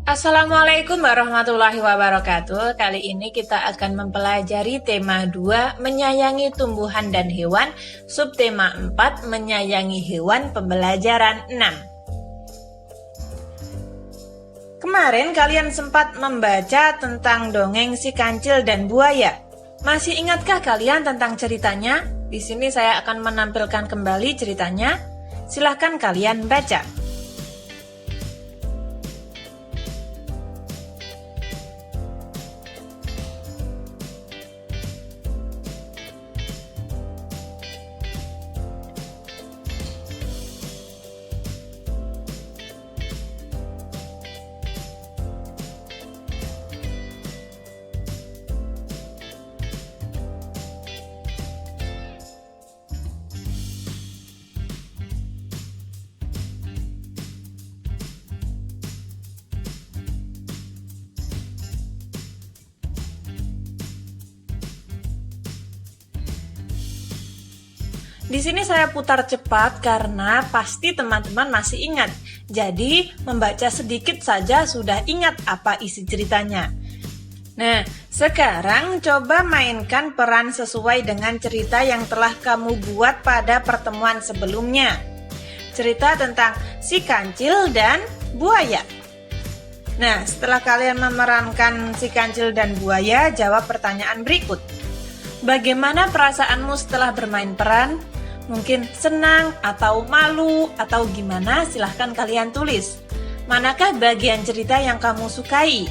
Assalamualaikum warahmatullahi wabarakatuh. Kali ini kita akan mempelajari tema 2, menyayangi tumbuhan dan hewan, subtema 4, menyayangi hewan, pembelajaran 6. Kemarin kalian sempat membaca tentang dongeng si kancil dan buaya. Masih ingatkah kalian tentang ceritanya? Di sini saya akan menampilkan kembali ceritanya. Silahkan kalian baca. Di sini saya putar cepat karena pasti teman-teman masih ingat. Jadi, membaca sedikit saja sudah ingat apa isi ceritanya. Nah, sekarang coba mainkan peran sesuai dengan cerita yang telah kamu buat pada pertemuan sebelumnya. Cerita tentang si kancil dan buaya. Nah, setelah kalian memerankan si kancil dan buaya, jawab pertanyaan berikut. Bagaimana perasaanmu setelah bermain peran? Mungkin senang atau malu atau gimana, silahkan kalian tulis. Manakah bagian cerita yang kamu sukai?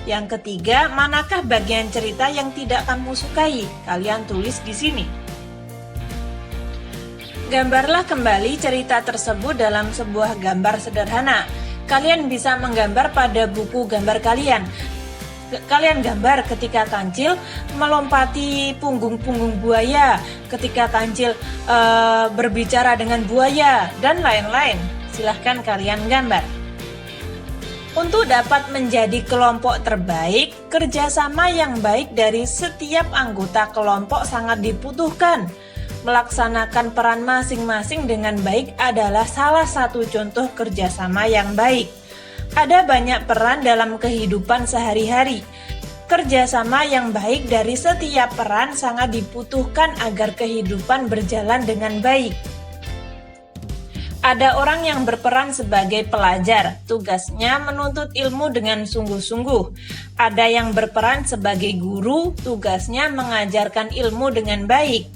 Yang ketiga, manakah bagian cerita yang tidak kamu sukai? Kalian tulis di sini. Gambarlah kembali cerita tersebut dalam sebuah gambar sederhana. Kalian bisa menggambar pada buku gambar kalian. Kalian gambar ketika kancil melompati punggung-punggung buaya, ketika kancil berbicara dengan buaya, dan lain-lain. Silahkan kalian gambar. Untuk dapat menjadi kelompok terbaik, kerjasama yang baik dari setiap anggota kelompok sangat dibutuhkan. Melaksanakan peran masing-masing dengan baik adalah salah satu contoh kerjasama yang baik. Ada banyak peran dalam kehidupan sehari-hari. Kerjasama yang baik dari setiap peran sangat dibutuhkan agar kehidupan berjalan dengan baik. Ada orang yang berperan sebagai pelajar, tugasnya menuntut ilmu dengan sungguh-sungguh. Ada yang berperan sebagai guru, tugasnya mengajarkan ilmu dengan baik.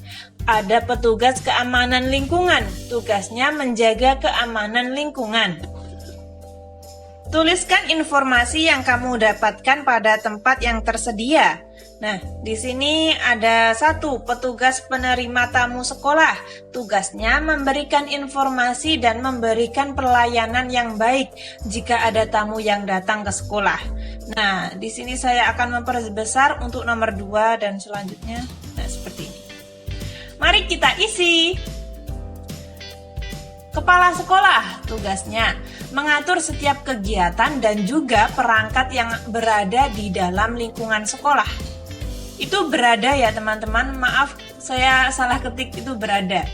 Ada petugas keamanan lingkungan, tugasnya menjaga keamanan lingkungan. Tuliskan informasi yang kamu dapatkan pada tempat yang tersedia. Nah, di sini ada satu petugas penerima tamu sekolah. Tugasnya memberikan informasi dan memberikan pelayanan yang baik jika ada tamu yang datang ke sekolah. Nah, di sini saya akan memperbesar untuk nomor 2 dan selanjutnya. Nah, seperti ini. Mari kita isi. Kepala sekolah, tugasnya mengatur setiap kegiatan dan juga perangkat yang berada di dalam lingkungan sekolah. Itu berada ya teman-teman, maaf saya salah ketik, itu berada.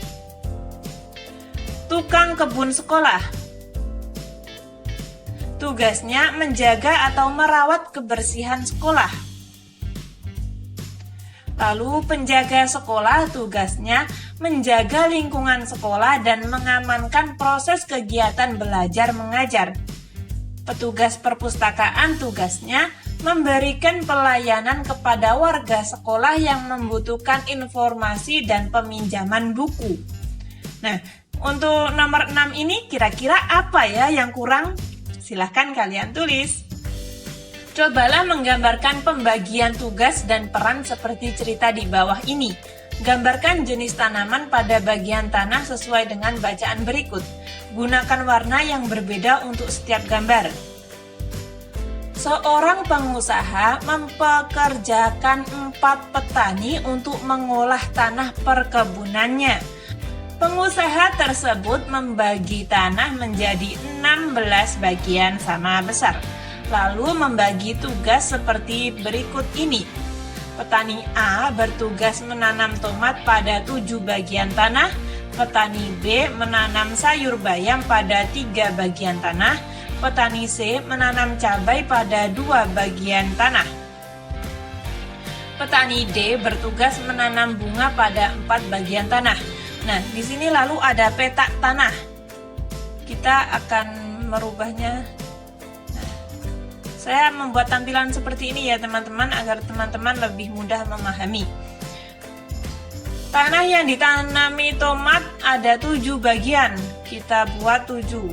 Tukang kebun sekolah, tugasnya menjaga atau merawat kebersihan sekolah. Lalu penjaga sekolah tugasnya menjaga lingkungan sekolah dan mengamankan proses kegiatan belajar mengajar. Petugas perpustakaan tugasnya memberikan pelayanan kepada warga sekolah yang membutuhkan informasi dan peminjaman buku. Nah, untuk nomor 6 ini kira-kira apa ya yang kurang? Silahkan kalian tulis. Cobalah menggambarkan pembagian tugas dan peran seperti cerita di bawah ini. Gambarkan jenis tanaman pada bagian tanah sesuai dengan bacaan berikut. Gunakan warna yang berbeda untuk setiap gambar. Seorang pengusaha mempekerjakan 4 petani untuk mengolah tanah perkebunannya. Pengusaha tersebut membagi tanah menjadi 16 bagian sama besar. Lalu membagi tugas seperti berikut ini. Petani A bertugas menanam tomat pada 7 bagian tanah, petani B menanam sayur bayam pada 3 bagian tanah, Petani C menanam cabai pada 2 bagian tanah. Petani D bertugas menanam bunga pada 4 bagian tanah. Nah, di sini lalu ada peta tanah. Kita akan merubahnya. Nah, saya membuat tampilan seperti ini ya teman-teman, agar teman-teman lebih mudah memahami. Tanah yang ditanami tomat ada 7 bagian. Kita buat 7.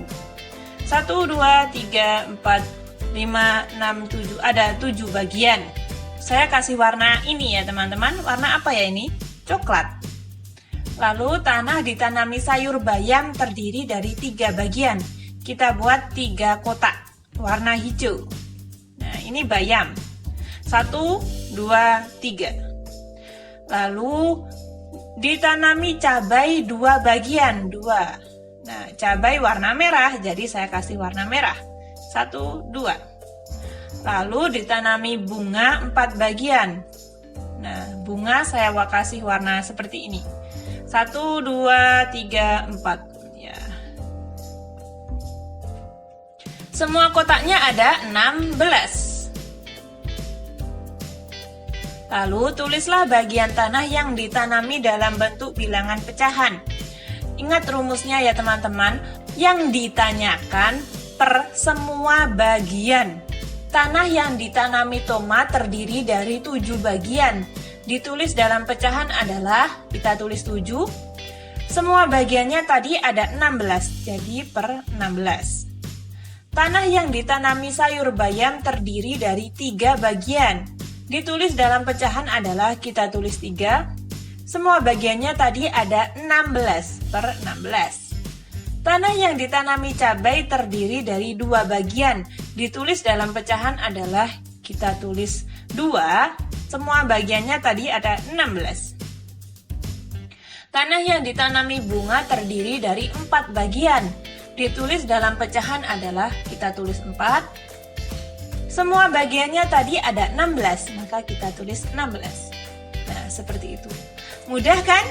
1, 2, 3, 4, 5, 6, 7. Ada 7 bagian. Saya kasih warna ini ya teman-teman. Warna apa ya ini? Coklat. Lalu tanah ditanami sayur bayam terdiri dari 3 bagian. Kita buat 3 kotak warna hijau. Nah, ini bayam. 1, 2, 3. Lalu ditanami cabai 2 bagian, 2. Nah, cabai warna merah, jadi saya kasih warna merah. 1, 2. Lalu ditanami bunga 4 bagian. Nah, bunga saya kasih warna seperti ini. 1, 2, 3, 4. Ya. Semua kotaknya ada 16. Lalu tulislah bagian tanah yang ditanami dalam bentuk bilangan pecahan. Ingat rumusnya ya teman-teman, yang ditanyakan per semua bagian. Tanah yang ditanami tomat terdiri dari 7 bagian. Ditulis dalam pecahan adalah, kita tulis 7. Semua bagiannya tadi ada 16, jadi per 16. Tanah yang ditanami sayur bayam terdiri dari 3 bagian. Ditulis dalam pecahan adalah, kita tulis 3. Semua bagiannya tadi ada 16 per 16. Tanah yang ditanami cabai terdiri dari 2 bagian. Ditulis dalam pecahan adalah, kita tulis 2. Semua bagiannya tadi ada 16. Tanah yang ditanami bunga terdiri dari 4 bagian. Ditulis dalam pecahan adalah, kita tulis 4. Semua bagiannya tadi ada 16, maka kita tulis 16. Nah, seperti itu. Mudah kan?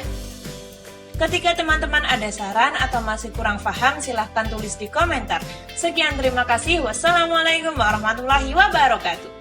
Ketika teman-teman ada saran atau masih kurang paham, silahkan tulis di komentar. Sekian, terima kasih. Wassalamualaikum warahmatullahi wabarakatuh.